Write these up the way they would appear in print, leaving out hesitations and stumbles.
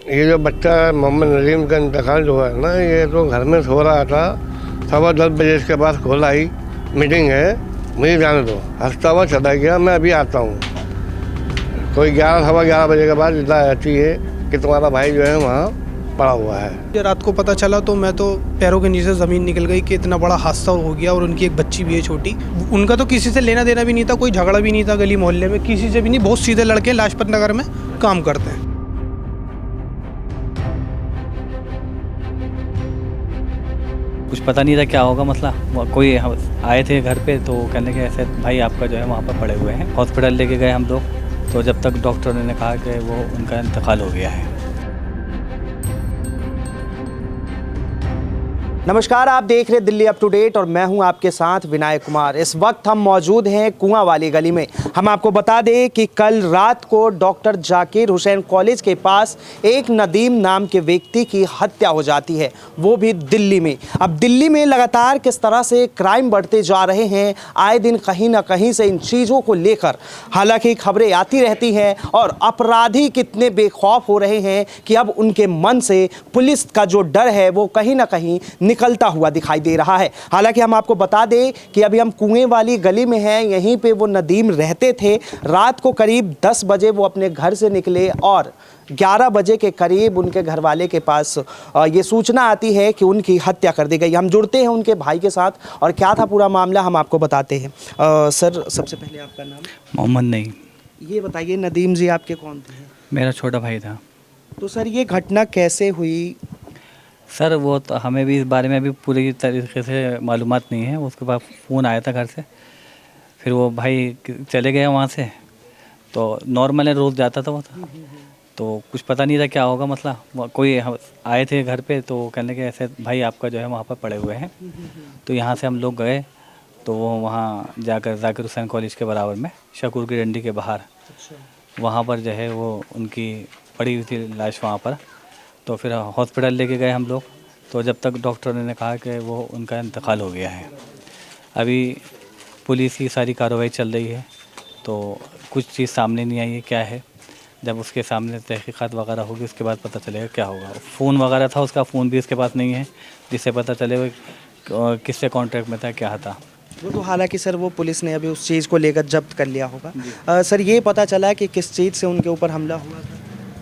ये जो बच्चा मोहम्मद नदीम का इंतकाल जो है ना, ये तो घर में सो रहा था। 10:15 इसके पास कॉल आई, मीटिंग है, मुझे जाने दो। हंसता हुआ चला गया, मैं अभी आता हूँ। कोई 11 बजे के बाद इतना आती है कि तुम्हारा भाई जो है वहाँ पड़ा हुआ है। रात को पता चला तो मैं तो पैरों के नीचे ज़मीन निकल गई कि इतना बड़ा हादसा हो गया। और उनकी एक बच्ची भी है छोटी। उनका तो किसी से लेना देना भी नहीं था, कोई झगड़ा भी नहीं था गली मोहल्ले में, किसी से भी नहीं। बहुत सीधे लड़के लाजपत नगर में काम करते हैं। कुछ पता नहीं था क्या होगा मसला। कोई आए थे घर पे तो कहने के ऐसे भाई आपका जो है वहाँ पर पड़े हुए हैं। हॉस्पिटल लेके गए हम लोग, तो जब तक डॉक्टर ने कहा कि वो उनका इंतकाल हो गया है। नमस्कार, आप देख रहे दिल्ली अप टू डेट और मैं हूं आपके साथ विनायक कुमार। इस वक्त हम मौजूद हैं कुआं वाली गली में। हम आपको बता दें कि कल रात को डॉक्टर जाकिर हुसैन कॉलेज के पास एक नदीम नाम के व्यक्ति की हत्या हो जाती है, वो भी दिल्ली में। अब दिल्ली में लगातार किस तरह से क्राइम बढ़ते जा रहे हैं, आए दिन कहीं ना कहीं से इन चीज़ों को लेकर हालांकि खबरें आती रहती हैं और अपराधी कितने बेखौफ हो रहे हैं कि अब उनके मन से पुलिस का जो डर है वो कहीं ना कहीं निकलता हुआ दिखाई दे रहा है। हालांकि हम आपको बता दें कि अभी हम कुएं वाली गली में हैं, यहीं पे वो नदीम रहते थे। रात को करीब 10 बजे वो अपने घर से निकले और 11 बजे के करीब उनके घर वाले के पास ये सूचना आती है कि उनकी हत्या कर दी गई। हम जुड़ते हैं उनके भाई के साथ और क्या था पूरा मामला हम आपको बताते हैं। सर, सबसे पहले आपका नाम? मोहम्मद नहीं। ये बताइए, नदीम जी आपके कौन थे? मेरा छोटा भाई था। तो सर ये घटना कैसे हुई? सर वो तो हमें भी इस बारे में अभी पूरी तरीके से मालूमात नहीं है। उसके बाद फ़ोन आया था घर से, फिर वो भाई चले गए वहाँ से। तो नॉर्मल है, रोज़ जाता था वो था, तो कुछ पता नहीं था क्या होगा मसला। कोई आए थे घर पे तो कहने के ऐसे भाई आपका जो है वहाँ पर पड़े हुए हैं। तो यहाँ से हम लोग गए तो वो वहाँ जाकर जाकिर हुसैन कॉलेज के बराबर में शकूर की डंडी के बाहर वहाँ पर जो है वो उनकी पड़ी हुई थी लाश वहाँ पर। तो फिर हॉस्पिटल लेके गए हम लोग, तो जब तक डॉक्टर ने कहा कि वो उनका इंतकाल हो गया है। अभी पुलिस की सारी कार्रवाई चल रही है, तो कुछ चीज़ सामने नहीं आई है क्या है। जब उसके सामने तहकीकात वगैरह होगी उसके बाद पता चलेगा क्या होगा। फ़ोन वगैरह था उसका, फ़ोन भी उसके पास नहीं है जिससे पता चले किससे कॉन्टैक्ट में था, क्या था। वो तो हालांकि सर वो पुलिस ने अभी उस चीज़ को लेकर जब्त कर लिया होगा। सर ये पता चला कि किस चीज़ से उनके ऊपर हमला हुआ था?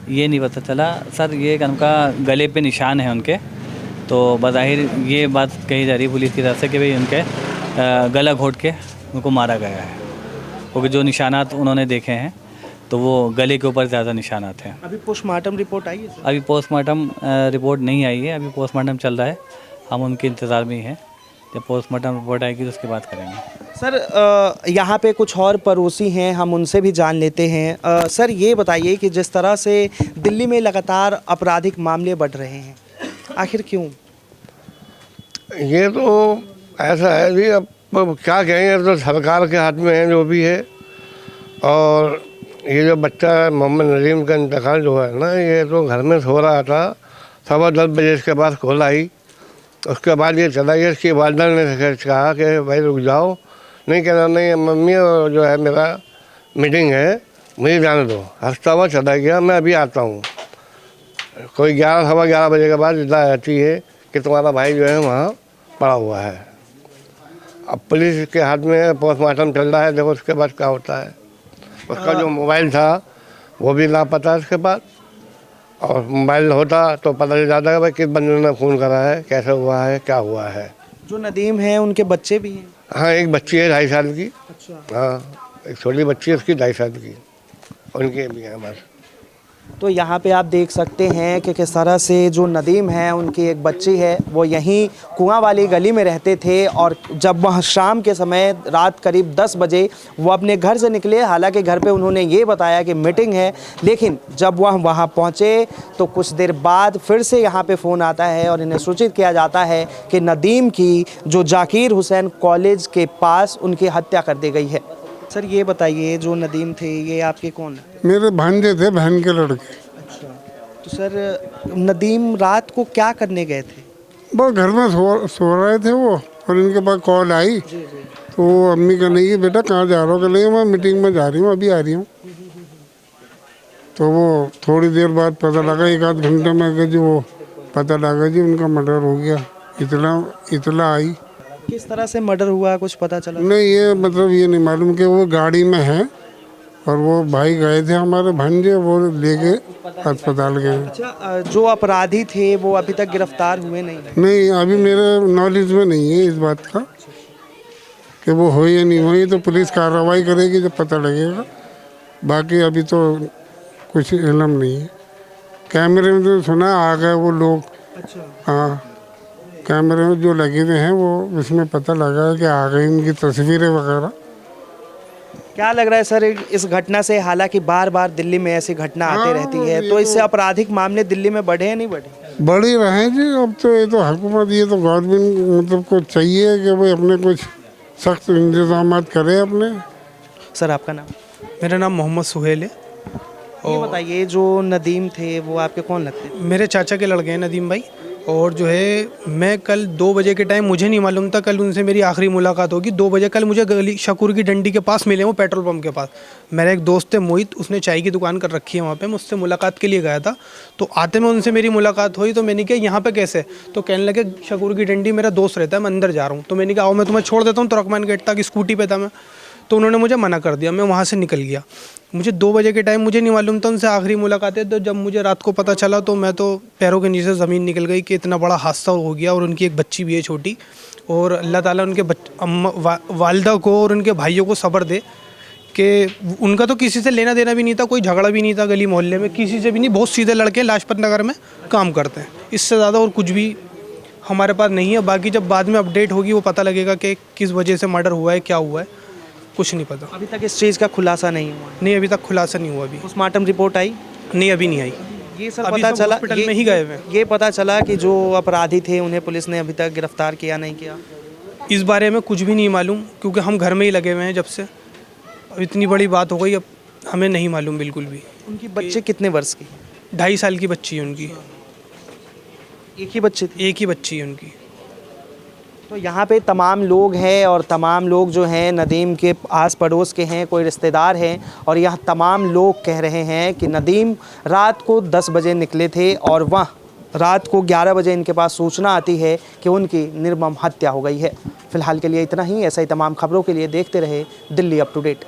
ये नहीं पता चला सर। ये उनका गले पे निशान है उनके, तो बज़ाहिर ये बात कही जा रही है पुलिस की तरफ से कि भाई उनके गला घोट के उनको मारा गया है, क्योंकि जो निशानात उन्होंने देखे हैं तो वो गले के ऊपर ज़्यादा निशानात हैं। अभी पोस्टमार्टम रिपोर्ट आई है सर? अभी पोस्टमार्टम रिपोर्ट नहीं आई है, अभी पोस्टमार्टम चल रहा है, हम उनके इंतज़ार में ही हैं। जब पोस्टमार्टम रिपोर्ट आएगी तो उसके बाद करेंगे। सर यहाँ पे कुछ और पड़ोसी हैं, हम उनसे भी जान लेते हैं। सर ये बताइए कि जिस तरह से दिल्ली में लगातार आपराधिक मामले बढ़ रहे हैं, आखिर क्यों? ये तो ऐसा है जी, अब क्या कहेंगे, तो सरकार के हाथ में है जो भी है। और ये जो बच्चा मोहम्मद नदीम का इंतकाल जो है ना, ये तो घर में सो रहा था। 10:15 इसके पास कॉल आई, उसके बाद ये चला गया। इसकी वालदा ने कहा कि भाई रुक जाओ। नहीं कहना, नहीं मम्मी जो है मेरा मीटिंग है, मुझे जाने दो। हंसता हुआ चला गया, मैं अभी आता हूँ। कोई 11 बजे के बाद इतना आती है कि तुम्हारा भाई जो है वहाँ पड़ा हुआ है। अब पुलिस के हाथ में पोस्टमार्टम चल रहा है, देखो उसके बाद क्या होता है। उसका जो मोबाइल था वो भी लापता है उसके बाद, और मोबाइल होता तो पता चल जाता है भाई किस बंदे ने फ़ोन करा है, कैसे हुआ है, क्या हुआ है। जो नदीम हैं उनके बच्चे भी हैं? हाँ, एक बच्ची है 2.5 साल की। अच्छा। हाँ, एक छोटी बच्ची है उसकी 2.5 साल की, उनके भी हैं बस। तो यहाँ पे आप देख सकते हैं कि किस तरह से जो नदीम है उनकी एक बच्ची है, वो यहीं कुआं वाली गली में रहते थे। और जब वह शाम के समय रात करीब 10 बजे वो अपने घर से निकले, हालांकि घर पे उन्होंने ये बताया कि मीटिंग है, लेकिन जब वह वहाँ पहुँचे तो कुछ देर बाद फिर से यहाँ पे फ़ोन आता है और इन्हें सूचित किया जाता है कि नदीम की जो जाकिर हुसैन कॉलेज के पास उनकी हत्या कर दी गई है। सर ये बताइए, जो नदीम थे ये आपके कौन है? मेरे भांजे थे, बहन के लड़के। अच्छा। तो सर नदीम रात को क्या करने गए थे? बस घर में सो रहे थे वो, और इनके पास कॉल आई। तो वो अम्मी का नहीं, बेटा कहाँ जा रहा हो? कि नहीं मैं मीटिंग में जा रही हूँ, अभी आ रही हूँ। तो वो थोड़ी देर बाद पता लगा, एक आध घंटे में कि जी वो पता लगा जी उनका मर्डर हो गया। इतला आई। किस तरह से मर्डर हुआ कुछ पता चला? नहीं, ये मतलब ये नहीं मालूम कि वो गाड़ी में है और वो भाई गए थे हमारे भांजे, वो लेके अस्पताल गए। अच्छा, जो अपराधी थे वो अभी तक गिरफ्तार हुए नहीं? नहीं, अभी मेरे नॉलेज में नहीं है इस बात का कि वो हो या नहीं हुई, तो पुलिस कार्रवाई करेगी जब पता लगेगा। बाकी अभी तो कुछ इल्म नहीं है। कैमरे में तो सुना आ गए वो लोग। अच्छा। हाँ, कैमरे में जो लगे हुए हैं वो उसमें पता लगा है कि आ गई उनकी तस्वीरें वगैरह। क्या लग रहा है सर इस घटना से? हालांकि बार बार दिल्ली में ऐसी घटना आती रहती है, तो इससे आपराधिक मामले दिल्ली में बढ़े या नहीं बढ़े? बढ़ ही रहे हैं जी। अब तो ये तो हुकूमत, ये तो गवर्नमेंट मतलब को चाहिए कि भाई अपने कुछ सख्त इंतजाम करे अपने। सर आपका नाम? मेरा नाम मोहम्मद सुहेल है। ये बताइए, जो नदीम थे वो आपके कौन लगते थे? मेरे चाचा के लड़के हैं नदीम भाई। और जो है मैं कल 2 बजे के टाइम, मुझे नहीं मालूम था कल उनसे मेरी आखिरी मुलाकात होगी। 2 बजे कल मुझे गली शकूर की डंडी के पास मिले, वो पेट्रोल पंप के पास। मेरा एक दोस्त है मोहित, उसने चाय की दुकान कर रखी है वहाँ पे, मैं उससे मुलाकात के लिए गया था। तो आते में उनसे मेरी मुलाकात हुई, तो मैंने कहा यहाँ पे कैसे? तो कहने लगे शकूर की डंडी मेरा दोस्त रहता है, मैं अंदर जा रहा हूँ। तो मैंने कहा आओ मैं तुम्हें छोड़ देता हूँ तुर्कमान गेट तक, स्कूटी पे था मैं। तो उन्होंने मुझे मना कर दिया, मैं वहाँ से निकल गया। मुझे 2 बजे के टाइम मुझे नहीं मालूम था उनसे आखिरी मुलाकात है। तो जब मुझे रात को पता चला तो मैं तो पैरों के नीचे ज़मीन निकल गई कि इतना बड़ा हादसा हो गया। और उनकी एक बच्ची भी है छोटी, और अल्लाह ताला उनके वालिदा को और उनके भाइयों को सब्र दे कि उनका तो किसी से लेना देना भी नहीं था, कोई झगड़ा भी नहीं था गली मोहल्ले में, किसी से भी नहीं। बहुत सीधे लड़के लाजपत नगर में काम करते हैं, इससे ज़्यादा और कुछ भी हमारे पास नहीं है। बाकी जब बाद में अपडेट होगी वो पता लगेगा कि किस वजह से मर्डर हुआ है, क्या हुआ है, कुछ नहीं पता। अभी तक इस चीज़ का खुलासा नहीं हुआ? नहीं, अभी तक खुलासा नहीं हुआ। अभी पोस्टमार्टम रिपोर्ट आई? नहीं, अभी नहीं आई। ये सर अभी पता सब चला, हॉस्पिटल में ही गए हुए हैं। ये पता चला कि जो अपराधी थे उन्हें पुलिस ने अभी तक गिरफ्तार किया नहीं किया? इस बारे में कुछ भी नहीं मालूम, क्योंकि हम घर में ही लगे हुए हैं जब से। अब इतनी बड़ी बात हो गई, अब हमें नहीं मालूम बिल्कुल भी। उनकी बच्चे कितने वर्ष की? 2.5 साल की बच्ची है उनकी। एक ही बच्चे थे? एक ही बच्ची है उनकी। तो यहाँ पे तमाम लोग हैं, और तमाम लोग जो हैं नदीम के आस पड़ोस के हैं, कोई रिश्तेदार हैं, और यहाँ तमाम लोग कह रहे हैं कि नदीम रात को 10 बजे निकले थे और वह रात को 11 बजे इनके पास सूचना आती है कि उनकी निर्मम हत्या हो गई है। फिलहाल के लिए इतना ही। ऐसा ही तमाम खबरों के लिए देखते रहे दिल्ली अप टू डेट।